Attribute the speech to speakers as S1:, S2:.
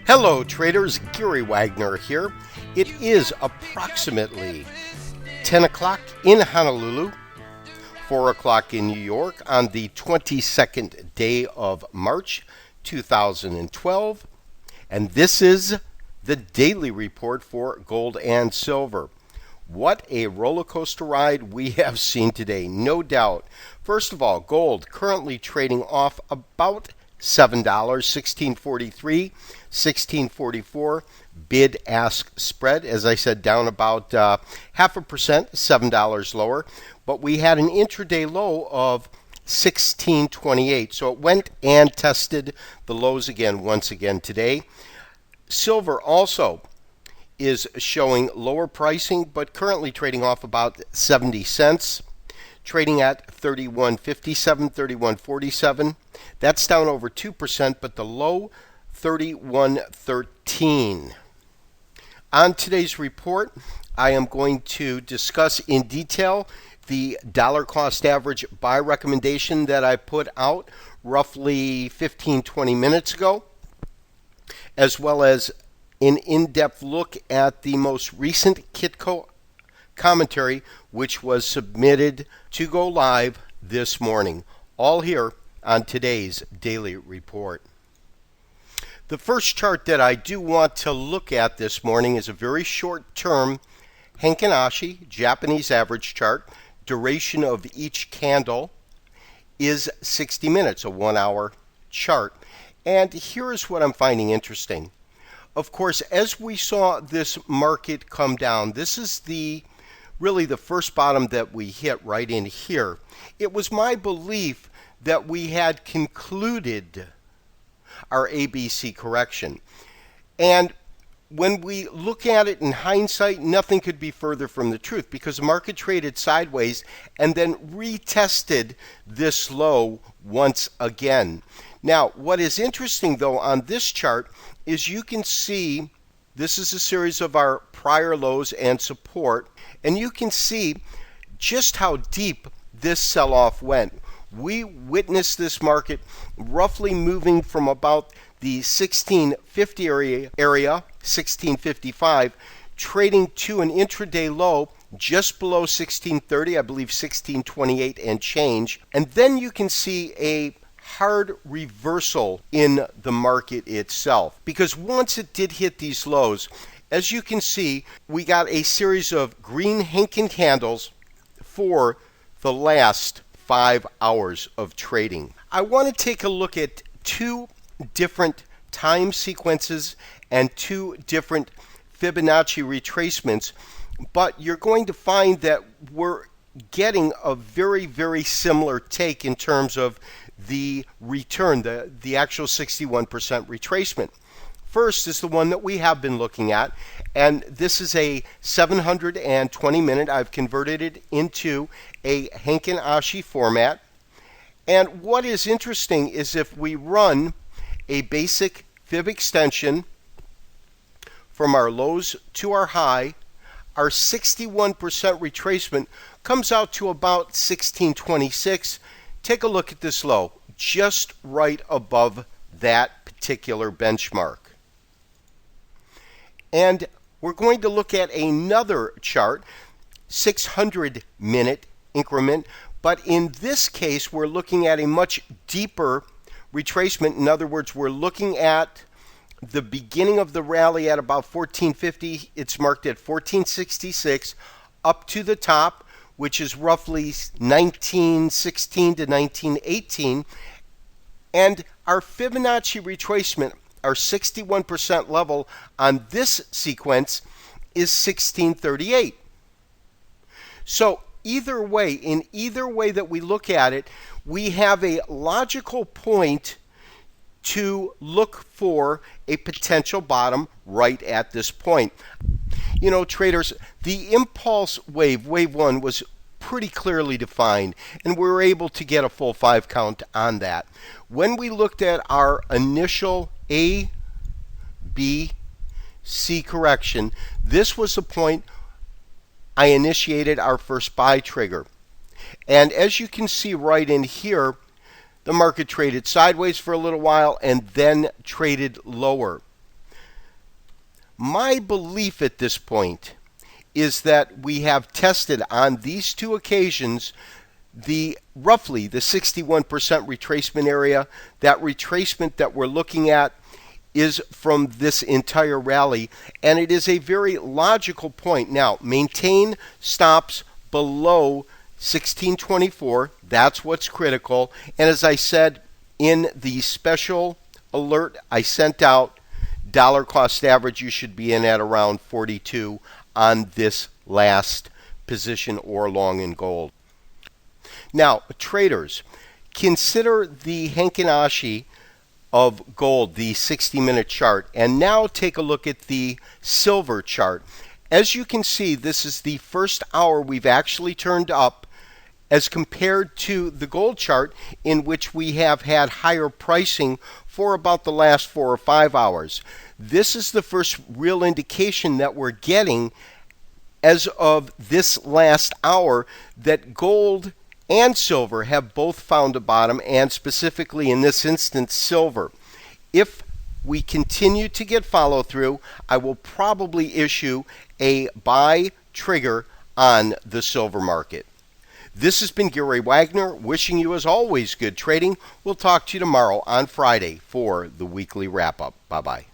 S1: Hello, traders. Gary Wagner here. It is approximately 10 o'clock in Honolulu, 4 o'clock in New York on the 22nd day of March 2012. And this is the daily report for gold and silver. What a roller coaster ride we have seen today, no doubt. First of all, gold currently trading off about $7, 1643, 1644 bid-ask spread. As I said, down about 0.5%, $7 lower. But we had an intraday low of 1628. So it went and tested the lows again once again today. Silver also is showing lower pricing, but currently trading off about 70 cents. Trading at 31.57, 31.47. That's down over 2%, but the low 31.13. On today's report, I am going to discuss in detail the dollar cost average buy recommendation that I put out roughly 15-20 minutes ago, as well as an in-depth look at the most recent Kitco commentary, which was submitted to go live this morning. All here on today's daily report. The first chart that I do want to look at this morning is a very short-term Heikin Ashi Japanese average chart. Duration of each candle is 60 minutes, a 1-hour chart. And here is what I'm finding interesting. Of course, as we saw this market come down, this is really the first bottom that we hit right in here. It was my belief that we had concluded our ABC correction. And when we look at it in hindsight, nothing could be further from the truth, because the market traded sideways and then retested this low once again. Now, what is interesting, though, on this chart is you can see this is a series of our prior lows and support, and you can see just how deep this sell-off went. We witnessed this market roughly moving from about the 1650 area 1655, trading to an intraday low just below 1630, I believe 1628 and change. And then you can see a hard reversal in the market itself, because once it did hit these lows, as you can see, we got a series of green Heikin candles for the last 5 hours of trading. I want to take a look at two different time sequences and two different Fibonacci retracements, but you're going to find that we're getting a very, very similar take in terms of the return, the actual 61% retracement. First is the one that we have been looking at, and this is a 720 minute. I've converted it into a Heikin Ashi format. And what is interesting is if we run a basic fib extension from our lows to our high, our 61% retracement comes out to about 1626. Take a look at this low, just right above that particular benchmark. And we're going to look at another chart, 600-minute increment, but in this case, we're looking at a much deeper retracement. In other words, we're looking at the beginning of the rally at about 1450. It's marked at 1466 up to the top, which is roughly 1916 to 1918. And our Fibonacci retracement, our 61% level on this sequence, is 1638. So either way, in either way that we look at it, we have a logical point to look for a potential bottom right at this point. You know, traders, the impulse wave, wave 1, was pretty clearly defined, and we were able to get a full 5 count on that. When we looked at our initial A, B, C correction, this was the point I initiated our first buy trigger. And as you can see right in here, the market traded sideways for a little while and then traded lower. My belief at this point is that we have tested on these two occasions roughly the 61% retracement area. That retracement that we're looking at is from this entire rally, and it is a very logical point. Now, maintain stops below 1624. That's what's critical. And as I said in the special alert I sent out, dollar cost average, you should be in at around 42 on this last position or long in gold. Now, traders, consider the Heikin Ashi of gold, the 60-minute chart, and now take a look at the silver chart. As you can see, this is the first hour we've actually turned up as compared to the gold chart, in which we have had higher pricing for about the last 4 or 5 hours. This is the first real indication that we're getting as of this last hour that gold and silver have both found a bottom, and specifically in this instance, silver. If we continue to get follow through, I will probably issue a buy trigger on the silver market. This has been Gary Wagner, wishing you as always good trading. We'll talk to you tomorrow on Friday for the weekly wrap-up. Bye-bye.